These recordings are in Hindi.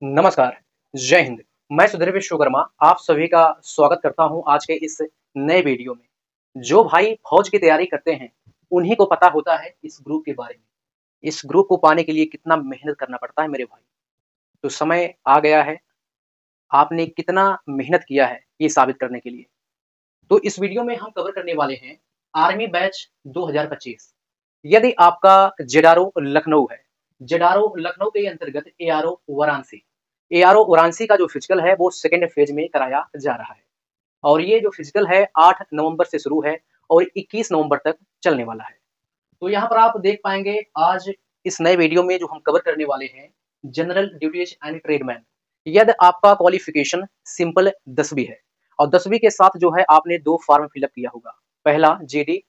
नमस्कार, जय हिंद। मैं सुधीर विश्वकर्मा आप सभी का स्वागत करता हूं आज के इस नए वीडियो में। जो भाई फौज की तैयारी करते हैं, उन्हीं को पता होता है इस ग्रुप के बारे में। इस ग्रुप को पाने के लिए कितना मेहनत करना पड़ता है मेरे भाई। तो समय आ गया है, आपने कितना मेहनत किया है ये साबित करने के लिए। तो इस वीडियो में हम कवर करने वाले हैं आर्मी बैच 2025। यदि आपका जेडारो लखनऊ है, जेडारो लखनऊ के अंतर्गत एआरओ वाराणसी, एआरओ वाराणसी का जो फिजिकल है वो सेकेंड फेज में कराया जा रहा है और ये जो फिजिकल है 8 नवंबर से शुरू है और 21 नवंबर तक चलने वाला है। तो यहाँ पर आप देख पाएंगे आज इस नए वीडियो में जो हम कवर करने वाले हैं जनरल ड्यूटीज एंड ट्रेडमैन। यदि आपका क्वालिफिकेशन सिंपल 10वीं है और 10वीं के साथ जो है आपने दो फॉर्म फिलअप किया होगा, पहला जीडी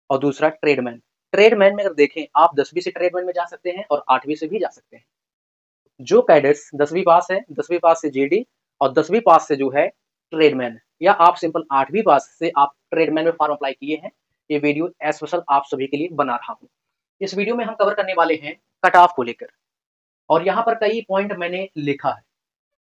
और दूसरा ट्रेडमैन। ट्रेडमैन में अगर देखें आप 10वीं से ट्रेडमैन में जा सकते हैं और 8वीं से भी जा सकते हैं। जो कैडेट्स 10वीं पास है, 10वीं पास से जीडी और 10वीं पास से जो है ट्रेडमैन, या आप सिंपल 8वीं पास से आप ट्रेडमैन में फॉर्म अप्लाई किए हैं, ये वीडियो स्पेशल आप सभी के लिए बना रहा हूँ। इस वीडियो में हम कवर करने वाले हैं कट ऑफ को लेकर और यहाँ पर कई पॉइंट मैंने लिखा है।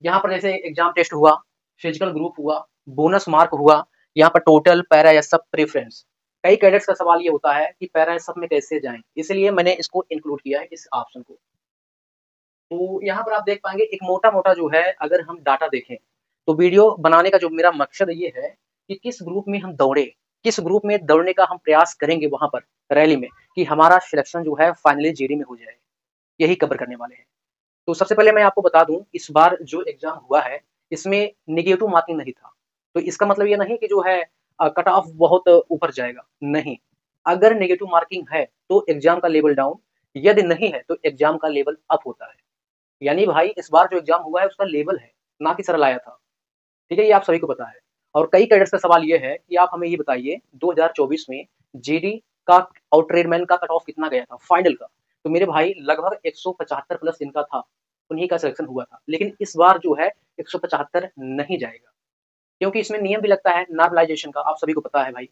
यहाँ पर जैसे एग्जाम टेस्ट हुआ, फिजिकल ग्रुप हुआ, बोनस मार्क हुआ, यहाँ पर टोटल पैरा या सब प्रेफरेंस। कई कैडेट्स का सवाल ये होता है कि पैरा या सब में कैसे जाएं, इसलिए मैंने इसको इंक्लूड किया है इस ऑप्शन को। तो यहाँ पर आप देख पाएंगे एक मोटा-मोटा जो है अगर हम डाटा देखें, तो वीडियो बनाने का जो मेरा मकसद ये है कि किस ग्रुप में हम दौड़े, किस ग्रुप में दौड़ने का हम प्रयास करेंगे वहाँ पर रैली में कि हमारा सिलेक्शन जो है फाइनली जीडी में हो जाए, यही कवर करने वाले हैं। तो सबसे पहले मैं आपको बता दूं इस बार जो एग्जाम हुआ है इसमें नेगेटिव मार्किंग नहीं था। तो इसका मतलब ये नहीं कि जो है कट ऑफ बहुत ऊपर जाएगा, नहीं। अगर नेगेटिव मार्किंग है तो एग्जाम का लेवल डाउन, यदि नहीं है तो एग्जाम का लेवल अप होता है। यानी भाई इस बार जो एग्जाम हुआ है उसका लेवल है, ना कि सरल आया था। ठीक है, ये आप सभी को पता है। और कई कैडेट्स का सवाल ये है कि आप हमें ये बताइए 2024 में जीडी का और ट्रेडमैन का कट ऑफ कितना गया था फाइनल का। तो मेरे भाई लगभग 175 प्लस जिनका था उन्हीं का सिलेक्शन हुआ था, लेकिन इस बार जो है 175 नहीं जाएगा, क्योंकि इसमें नियम भी लगता है नॉर्मलाइजेशन का, आप सभी को पता है भाई।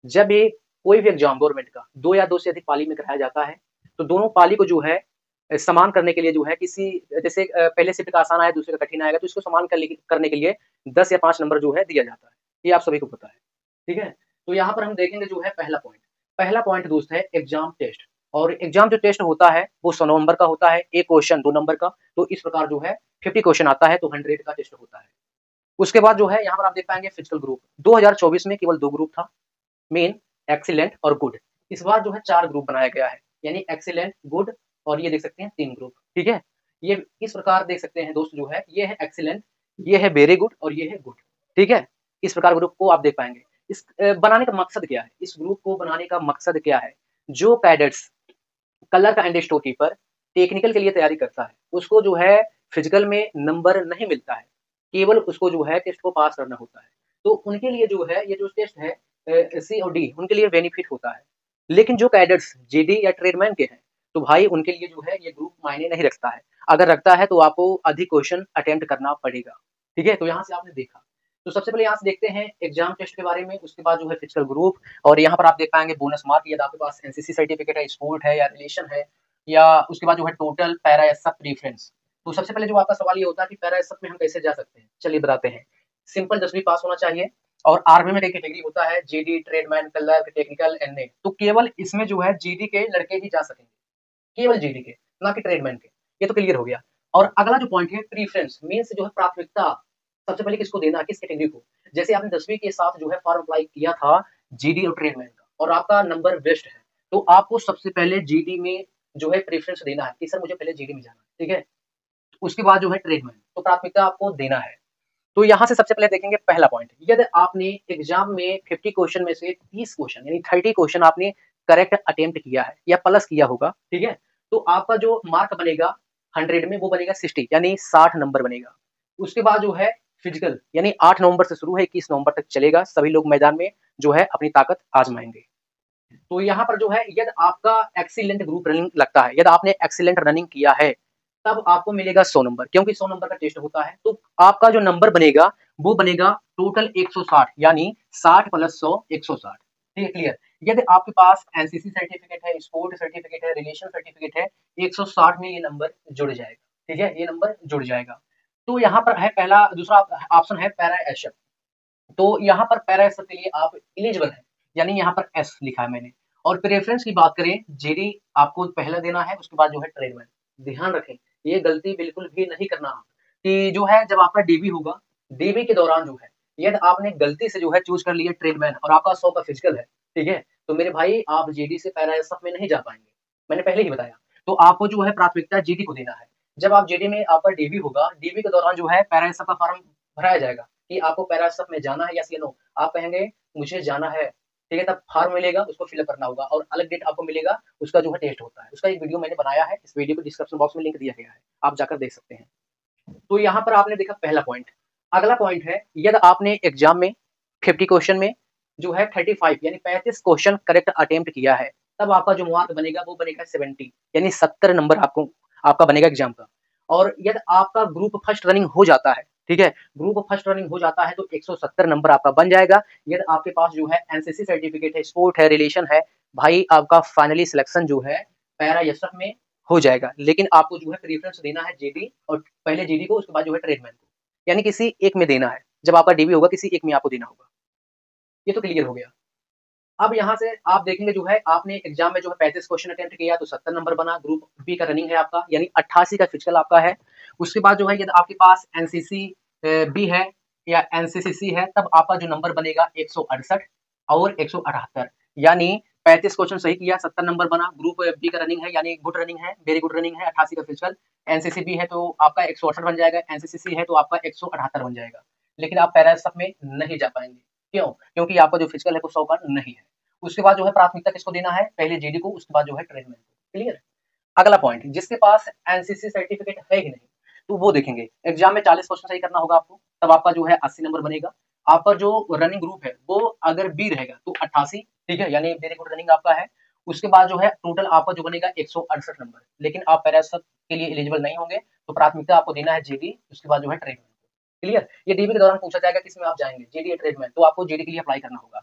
जब ये कोई भी एग्जाम गवर्नमेंट का 2 या 2 से अधिक पाली में कराया जाता है, तो दोनों पाली को जो है समान करने के लिए जो है किसी जैसे पहले शिफ्ट का आसान आया, दूसरे का कठिन आएगा, तो इसको समान करने के लिए 10 या 5 नंबर जो है दिया जाता है। ये आप सभी को पता है, ठीक है? तो यहाँ पर हम देखेंगे जो है पहला पॉइंट। पहला पॉइंट दोस्त है एग्जाम टेस्ट। और एग्जाम जो टेस्ट होता है वो 100 नंबर का होता है, एक क्वेश्चन 2 नंबर का, तो इस प्रकार जो है 50 क्वेश्चन आता है तो 100 का टेस्ट होता है। उसके बाद जो है यहाँ पर आप देख पाएंगे फिजिकल ग्रुप 2024 में केवल 2 ग्रुप था, मेन, एक्सीलेंट और गुड। इस बार जो है 4 ग्रुप बनाया गया है, यानी एक्सीलेंट, गुड और ये देख सकते हैं 3 ग्रुप, ठीक है? ये इस प्रकार देख सकते हैं दोस्त, जो है ये है एक्सीलेंट, ये है वेरी गुड और ये है गुड, ठीक है? इस प्रकार ग्रुप को आप देख पाएंगे। इस बनाने का मकसद क्या है? इस ग्रुप को बनाने का मकसद क्या है? जो cadets clerk and store keeper technical के लिए तैयारी करता है, उसको जो है फिजिकल में नंबर नहीं मिलता है, केवल उसको जो है टेस्ट को पास करना होता है। तो उनके लिए जो है ये जो टेस्ट है सी और डी उनके लिए बेनिफिट होता है। लेकिन जो कैडेट्स जीडी या ट्रेडमैन के हैं, तो भाई उनके लिए जो है ये ग्रुप मायने नहीं रखता है। अगर रखता है तो आपको अधिक क्वेश्चन अटेम्प्ट करना पड़ेगा, ठीक है? तो यहाँ से आपने देखा। तो सबसे पहले यहाँ से देखते हैं एग्जाम टेस्ट के बारे में, उसके बाद जो है फिजिकल ग्रुप और यहाँ पर आप देख पाएंगे बोनस मार्क, यदि आपके पास एनसीसी सर्टिफिकेट है, स्पोर्ट है या रिलेशन है, या उसके बाद जो है टोटल पैरा या सब प्रेफरेंस। तो सबसे पहले जो आपका सवाल ये होता है कि पैरा या सब में हम कैसे जा सकते हैं, चलिए बताते हैं। सिंपल 10वीं पास होना चाहिए और आर्मी में कई कैटेगरी होता है, GD, tradesman, clerk, technical, NA. तो केवल इसमें जो है जीडी के लड़के ही जा सकेंगे, केवल जीडी के, ना कि ट्रेडमैन के। ये तो क्लियर हो गया। और अगला जो पॉइंट है प्रीफरेंस, मीन्स जो है प्राथमिकता सबसे पहले किसको देना है, किस कैटेगरी को। जैसे आपने 10वीं के साथ जो है फॉर्म अप्लाई किया था जीडी और ट्रेडमैन का और आपका नंबर बेस्ट है, तो आपको सबसे पहले जीडी में जो है प्रेफरेंस देना है कि सर मुझे पहले जीडी में जाना है, ठीक है? उसके बाद जो है ट्रेडमैन, तो प्राथमिकता आपको देना है। तो यहाँ से सबसे पहले देखेंगे पहला पॉइंट, यदि आपने एग्जाम में 50 क्वेश्चन में से 30 क्वेश्चन यानी 30 क्वेश्चन आपने करेक्ट अटेम्प्ट किया है या प्लस किया होगा, ठीक है? तो आपका जो मार्क बनेगा 100 में वो बनेगा 60 यानी 60 नंबर बनेगा। उसके बाद जो है फिजिकल, यानी 8 नवंबर से शुरू है 21 नवंबर तक चलेगा, सभी लोग मैदान में जो है अपनी ताकत आजमाएंगे। तो यहाँ पर जो है यदि आपका एक्सीलेंट ग्रुप रनिंग लगता है, यदि आपने एक्सीलेंट रनिंग किया है, तब आपको मिलेगा 100 नंबर, क्योंकि 100 नंबर का टेस्ट होता है। तो आपका जो नंबर बनेगा वो बनेगा टोटल 160, यानी 60 प्लस 100 160, ठीक है? क्लियर? यदि आपके पास एनसीसी सर्टिफिकेट है, स्पोर्ट सर्टिफिकेट है, रिलेशन सर्टिफिकेट है, 160 में ये नंबर जुड़ जाएगा, ठीक है, ये नंबर जुड़ जाएगा। तो यहाँ पर है पहला, दूसरा ऑप्शन है पैरा एसएफ। तो यहाँ पर पैरा एसएफ के लिए आप एलिजिबल हैं, यानी यहाँ पर एस लिखा है मैंने। और प्रेफरेंस की बात करें, जेडी आपको पहला देना है, उसके बाद जो है ट्रेडमैन। ध्यान रखें, ये गलती बिल्कुल भी नहीं करना कि जो है जब आपका डीबी होगा, डीबी के दौरान जो है यदि आपने गलती से जो है चूज कर लिया ट्रेडमैन और आपका 100 का फिजिकल है, ठीक है, तो मेरे भाई आप जेडी से पैरा एसएफ में नहीं जा पाएंगे, मैंने पहले ही बताया। तो आपको जो है प्राथमिकता जेडी को देना है। जब आप जेडी में आपका डीबी होगा, डीबी के दौरान जो है पैरा एसएफ का फॉर्म भराया जाएगा कि आपको पैरा एसएफ में जाना है या नो। आप कहेंगे मुझे जाना है, ठीक है, तब फॉर्म मिलेगा, उसको फिलअप करना होगा और अलग डेट आपको मिलेगा, उसका जो है टेस्ट होता है। उसका एक वीडियो मैंने बनाया है, इस वीडियो को डिस्क्रिप्शन बॉक्स में लिंक दिया गया है, आप जाकर देख सकते हैं। तो यहाँ पर आपने देखा पहला पॉइंट। अगला पॉइंट है, यदि आपने एग्जाम में 50 क्वेश्चन में जो है 35 यानी 35 क्वेश्चन करेक्ट अटेम्प्ट किया है, तब आपका जो मार्क बनेगा वो बनेगा 70 यानी 70 नंबर आपको आपका बनेगा एग्जाम का। और यदि आपका ग्रुप फर्स्ट रनिंग हो जाता है, ठीक है, ग्रुप फर्स्ट रनिंग हो जाता है तो 170 नंबर आपका बन जाएगा। यदि आपके पास जो है एनसीसी सर्टिफिकेट है, स्पोर्ट है, रिलेशन है, भाई आपका फाइनली सिलेक्शन जो है पैरा एसएफ में हो जाएगा। लेकिन आपको जो है प्रेफरेंस देना है जेडी, और पहले जेडी को, उसके बाद जो है ट्रेडमैन को, यानी किसी एक में देना है। जब आपका डीबी होगा किसी एक में आपको देना होगा। ये तो क्लियर हो गया। अब यहाँ से आप देखेंगे जो है आपने एग्जाम में जो है 35 क्वेश्चन अटेम्प्ट किया तो 70 नंबर बना। ग्रुप बी का रनिंग है आपका, यानी 88 का फिजिकल आपका है। उसके बाद जो है यदि आपके पास एनसीसी बी है या एनसीसी है, तब आपका जो नंबर बनेगा 168 और 178, यानी 35 क्वेश्चन सही किया, 70 नंबर बना। ग्रुप बी का रनिंग है, यानी गुड रनिंग है, वेरी गुड रनिंग है, 88 का फिजिकल। एनसीसी बी है तो आपका 168 बन जाएगा, एनसीसी है तो आपका 178 बन जाएगा। लेकिन आप पैरा एसएफ में नहीं जा पाएंगे, क्यों? क्योंकि आपका जो फिजिकल है वो 100 का नहीं है। उसके बाद जो है प्राथमिकता किसको देना है, पहले जेडी को, उसके बाद जो है ट्रेडमैन को। क्लियर। अगला पॉइंट, जिसके पास एनसीसी सर्टिफिकेट है ही नहीं, तो वो देखेंगे एग्जाम में 40 क्वेश्चन सही करना होगा आपको, तब आपका जो है 80 नंबर बनेगा। आपका जो रनिंग ग्रुप है वो अगर बी रहेगा तो 88, ठीक है, यानी वेरी गुड रनिंग आपका है। उसके बाद जो है टोटल आपका जो बनेगा 168 नंबर। लेकिन आप पैरा एसएफ के लिए एलिजिबल नहीं होंगे, तो प्राथमिकता आपको देना है जेडी, उसके बाद जो है ट्रेडमैन। क्लियर। ये डीबी के दौरान पूछा जाएगा किसमें आप जाएंगे, जेडी या ट्रेडमैन, तो आपको जेडी के लिए अप्लाई करना होगा,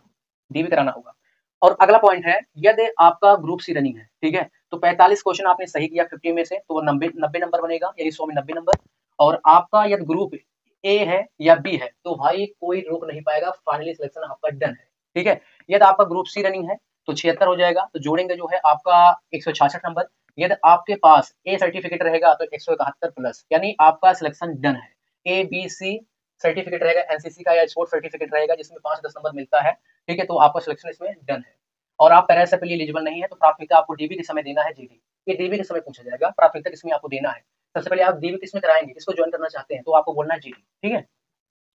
डीबी कराना होगा। और अगला पॉइंट है, यदि आपका ग्रुप सी रनिंग है, ठीक है, तो 45 क्वेश्चन आपने सही किया 50 में से, तो वो 90 नंबर बनेगा, यानी 100 में 90 नंबर। और आपका यदि ग्रुप ए है या बी है, तो भाई कोई रोक नहीं पाएगा, फाइनली सिलेक्शन आपका डन है। ठीक है। यदि आपका ग्रुप सी रनिंग है तो 76 हो जाएगा, तो जोड़ेंगे जो है आपका 166 नंबर। यदि आपके पास ए सर्टिफिकेट रहेगा तो 171 प्लस, यानी आपका सिलेक्शन डन है। ए बी सी सर्टिफिकेट रहेगा, एनसीसी का या स्पोर्ट्स सर्टिफिकेट रहेगा जिसमें 5-10 नंबर मिलता है, ठीक है, तो आपका सिलेक्शन इसमें डन है। और आप पैरा एसएफ के लिए एलिजिबल नहीं है, तो प्राथमिकता आपको डीबी के समय देना है जेडी। ये डीबी के समय पूछा जाएगा प्राथमिकता किसमें आपको देना है। सबसे पहले आप डीबी किसमें कराएंगे, किसको ज्वाइन करना चाहते हैं, तो आपको बोलना है जेडी। ठीक है।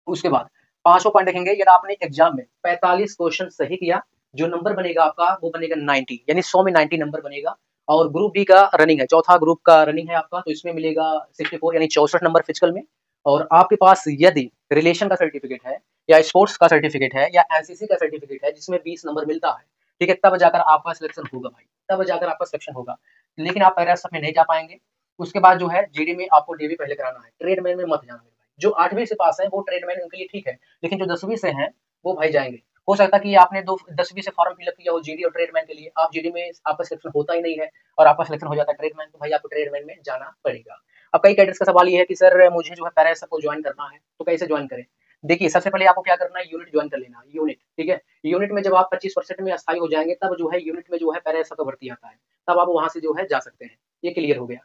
उसके बाद 5वां पॉइंट देखेंगे, यदि आपने एग्जाम में 45 क्वेश्चन सही किया, जो नंबर बनेगा आपका वो बनेगा 90, यानी 100 में 90 नंबर बनेगा। और ग्रुप डी का रनिंग है, चौथा ग्रुप का रनिंग है आपका, तो इसमें मिलेगा 64 यानी 64 नंबर फिजिकल में। और आपके पास यदि रिलेशन का सर्टिफिकेट है या स्पोर्ट्स का सर्टिफिकेट है या एनसीसी का सर्टिफिकेट है जिसमें 20 नंबर मिलता है, ठीक है, तब जाकर आपका सिलेक्शन होगा भाई, तब जाकर आपका सिलेक्शन होगा। लेकिन आप पैरा एसएफ में नहीं जा पाएंगे। उसके बाद जो है जेडी में आपको डीबी पहले कराना है, ट्रेडमैन में मत जाना भाई। जो 8वीं से पास है वो ट्रेडमैन उनके लिए ठीक है, लेकिन जो 10वीं से हैं वो भाई जाएंगे। हो सकता है कि आपने 10वीं से फॉर्म फिलअप किया हो जेडी और ट्रेडमैन के लिए, आप जेडी में आपका सिलेक्शन होता ही नहीं है और आपका सिलेक्शन हो जाता है ट्रेडमैन, तो भाई आपको ट्रेडमैन में जाना पड़ेगा। अब कई कैडेट्स का सवाल ये है कि सर मुझे जो है पैरा एसएफ को ज्वाइन करना है, तो कैसे ज्वाइन करें। देखिए सबसे पहले आपको क्या करना है, यूनिट ज्वाइन कर लेना, यूनिट। ठीक है। यूनिट में जब आप 25% में अस्थायी हो जाएंगे, तब जो है यूनिट में जो है पैरा एसएफ का भर्ती आता है, तब आप वहां से जो है जा सकते हैं। ये क्लियर हो गया।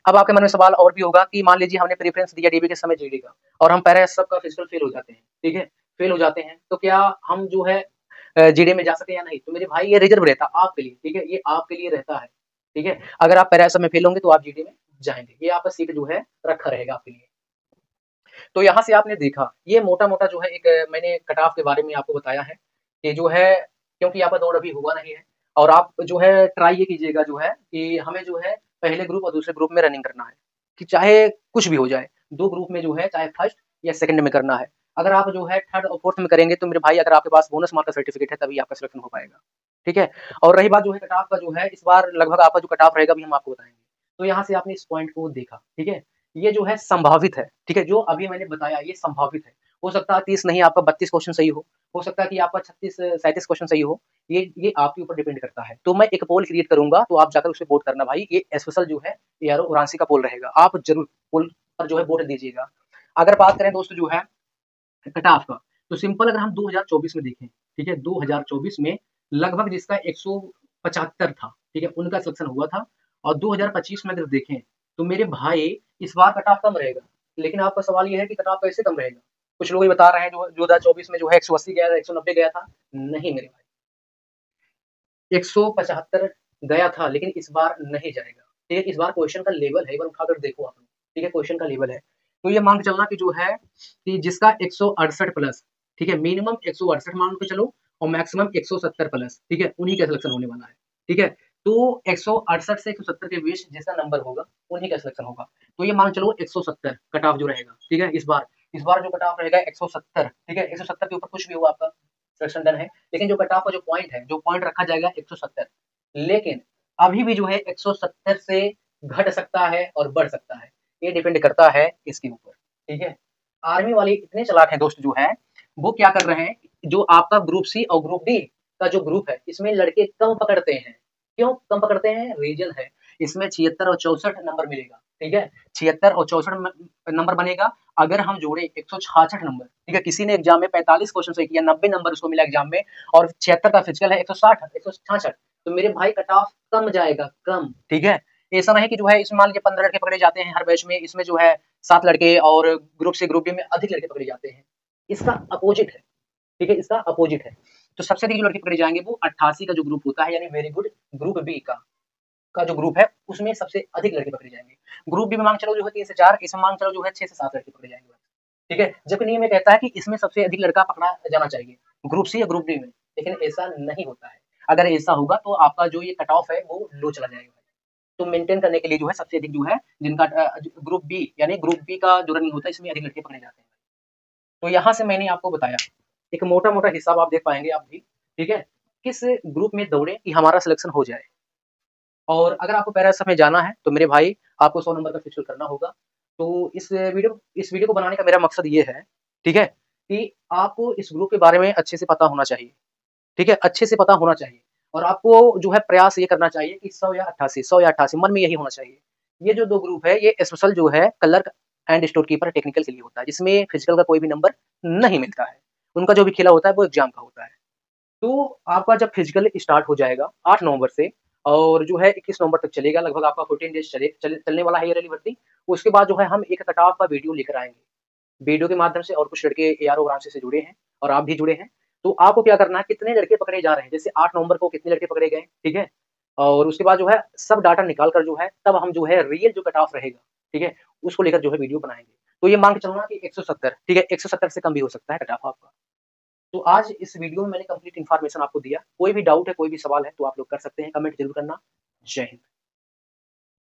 अब आपके मन में सवाल और भी होगा कि मान लीजिए हमने प्रेफरेंस दिया डीबी के समय जेडी का और हम पैरा एसएफ का फिजिकल फेल हो जाते हैं, ठीक है, फेल हो जाते हैं, तो क्या हम जो है जेडी में जा सकते हैं या नहीं। तो मेरे भाई ये रिजर्व रहता आपके लिए, ठीक है, ये आपके लिए रहता है। ठीक है। अगर आप पैरा एसएफ में फेल होंगे तो आप जेडी में जाएंगे, ये आपका सीट जो है रखा रहेगा आपके लिए। तो यहाँ से आपने देखा, ये मोटा-मोटा जो है एक मैंने कट ऑफ के बारे में आपको बताया है कि जो है, क्योंकि आपका दौड़ अभी हुआ नहीं है और आप जो है ट्राई ये कीजिएगा जो है कि हमें जो है पहले ग्रुप और दूसरे ग्रुप में रनिंग करना है, कि चाहे कुछ भी हो जाए, 2 ग्रुप में जो है चाहे फर्स्ट या सेकंड में करना है। अगर आप जो है थर्ड और फोर्थ में करेंगे तो मेरे भाई अगर आपके पास बोनस मार्क का सर्टिफिकेट है तभी आपका सिलेक्शन हो पाएगा। ठीक है। और रही बात जो है कट ऑफ का, जो है इस बार लगभग आपका जो कट ऑफ रहेगा अभी हम आपको बताएंगे। तो यहाँ से आपने इस पॉइंट को देखा, ठीक है, ये जो है संभावित है, ठीक है, जो अभी मैंने बताया ये संभावित है। हो सकता है 30 नहीं, आपका 32 क्वेश्चन सही हो सकता है कि आपका 36-37 क्वेश्चन सही हो। ये आपके ऊपर डिपेंड करता है। तो मैं एक पोल क्रिएट करूंगा, तो आप जाकर उसे वोट करना भाई। ये स्पेशल जो है एआरओ वाराणसी का पोल रहेगा, आप जरूर पोल पर जो है वोट दीजिएगा। अगर बात करें दोस्तों जो है कट ऑफ का, तो सिंपल अगर हम 2024 में देखें, ठीक है, 2024 में लगभग जिसका 175 था, ठीक है, उनका सिलेक्शन हुआ था। और 2025 में अगर देखें तो मेरे भाई इस बार कट ऑफ कम रहेगा। लेकिन आपका सवाल ये है कि कट ऑफ कैसे कम रहेगा? कुछ लोग ये बता रहे हैं जो 2024 में जो है 180 गया था, 190 गया था। नहीं मेरे भाई, 175 गया था, लेकिन इस बार नहीं जाएगा। ठीक है, इस बार क्वेश्चन का लेवल है, एक बार उठाकर देखो आप लोग। ठीक है, क्वेश्चन का लेवल है। तो ये मान के चलना कि जो है कि जिसका 168 प्लस, ठीक है, मिनिमम 168 मान के चलो और मैक्सिमम 170 प्लस, ठीक है, उन्हीं का सिलेक्शन होने वाला है। ठीक है, तो 168 से 170 के बीच जिसका नंबर होगा उन्हीं का सिलेक्शन होगा। तो ये मान चलो 170 कट ऑफ जो रहेगा। ठीक है, इस बार जो कट ऑफ रहेगा 170। ठीक है, 170 के ऊपर कुछ भी हुआ आपका सिलेक्शन डन है। लेकिन जो कट ऑफ का जो पॉइंट है, जो पॉइंट रखा जाएगा 170। लेकिन अभी भी जो है 170 से घट सकता है और बढ़ सकता है, ये डिपेंड करता है इसके ऊपर। ठीक है, आर्मी वाले इतने चालाक हैं दोस्त जो है, वो क्या कर रहे हैं, जो आपका ग्रुप सी और ग्रुप डी का जो ग्रुप है, इसमें लड़के कम पकड़ते हैं। क्यों कम पकड़ते हैं? रीजन है, इसमें 76 और 64 नंबर मिलेगा। ठीक है, 76 और 64 नंबर बनेगा। अगर हम जोड़े 166 नंबर, ठीक है, किसी ने एग्जाम में 45 क्वेश्चन सही किया, 90 नंबर उसको मिला एग्जाम में, और 76 का फिजिकल है 160 166, तो मेरे भाई कट ऑफ कम जाएगा, कम। ठीक है, ऐसा नहीं कि जो है इसमें मान लीजिए 15 लड़के पकड़े जाते हैं हर बैच में, इसमें जो है 7 लड़के, और ग्रुप से ग्रुप डी में अधिक लड़के पकड़े जाते हैं। इसका अपोजिट है। ठीक है, इसका अपोजिट है। तो सबसे अधिक जो लड़के पकड़े जाएंगे वो 88 का जो ग्रुप होता है, यानी वेरी गुड ग्रुप बी का जो ग्रुप है, उसमें सबसे अधिक लड़के पकड़े जाएंगे। ग्रुप बी में मांग चलो जो है 3 से 4, इसमें मांग चलो जो है 6 से 7 लड़के पकड़े जाएंगे। ठीक है, जबकि नियम में कहता है कि इसमें सबसे अधिक लड़का पकड़ा जाना चाहिए ग्रुप सी या ग्रुप डी में, लेकिन ऐसा नहीं होता है। अगर ऐसा होगा तो आपका जो ये कट ऑफ है वो लो चला जाएगा। तो मेंटेन करने के लिए जो है सबसे अधिक जो है जिनका ग्रुप बी, यानी ग्रुप बी का जो रनिंग होता है, इसमें अधिक लड़के पकड़े जाते हैं। तो यहाँ से मैंने आपको बताया, एक मोटा मोटा हिसाब आप देख पाएंगे आप भी। ठीक है, किस ग्रुप में दौड़े कि हमारा सिलेक्शन हो जाए। और अगर आपको पैरासाफ में जाना है तो मेरे भाई आपको 100 नंबर का फिजिकल करना होगा। तो इस वीडियो को बनाने का मेरा मकसद ये है, ठीक है, कि आपको इस ग्रुप के बारे में अच्छे से पता होना चाहिए। ठीक है, अच्छे से पता होना चाहिए। और आपको जो है प्रयास ये करना चाहिए कि 100 या 88 मन में यही होना चाहिए। ये जो 2 ग्रुप है, ये स्पेशल जो है clerk and store keeper technical के लिए होता है, जिसमें फिजिकल का कोई भी नंबर नहीं मिलता है। उनका जो भी खेला होता है वो एग्जाम का होता है। तो आपका जब फिजिकल स्टार्ट हो जाएगा 8 नवंबर से, और जो है 21 नवंबर तक चलेगा, लगभग आपका 14 डेज चलने वाला है ये रैली भर्ती। उसके बाद जो है हम एक कट ऑफ का वीडियो लेकर आएंगे, वीडियो के माध्यम से। और कुछ लड़के एआरओ ब्रांच से जुड़े हैं और आप भी जुड़े हैं। तो आपको क्या करना है, कितने लड़के पकड़े जा रहे हैं, जैसे 8 नवंबर को कितने लड़के पकड़े गए, ठीक है, और उसके बाद जो है सब डाटा निकाल कर जो है तब हम जो है रियल जो कट ऑफ रहेगा, ठीक है, उसको लेकर जो है वीडियो बनाएंगे। तो ये मान के चलना कि 170, ठीक है, 170 से कम भी हो सकता है कट ऑफ आपका। तो आज इस वीडियो में मैंने कंप्लीट इन्फॉर्मेशन आपको दिया। कोई भी डाउट है, कोई भी सवाल है तो आप लोग कर सकते हैं, कमेंट जरूर करना। जय हिंद।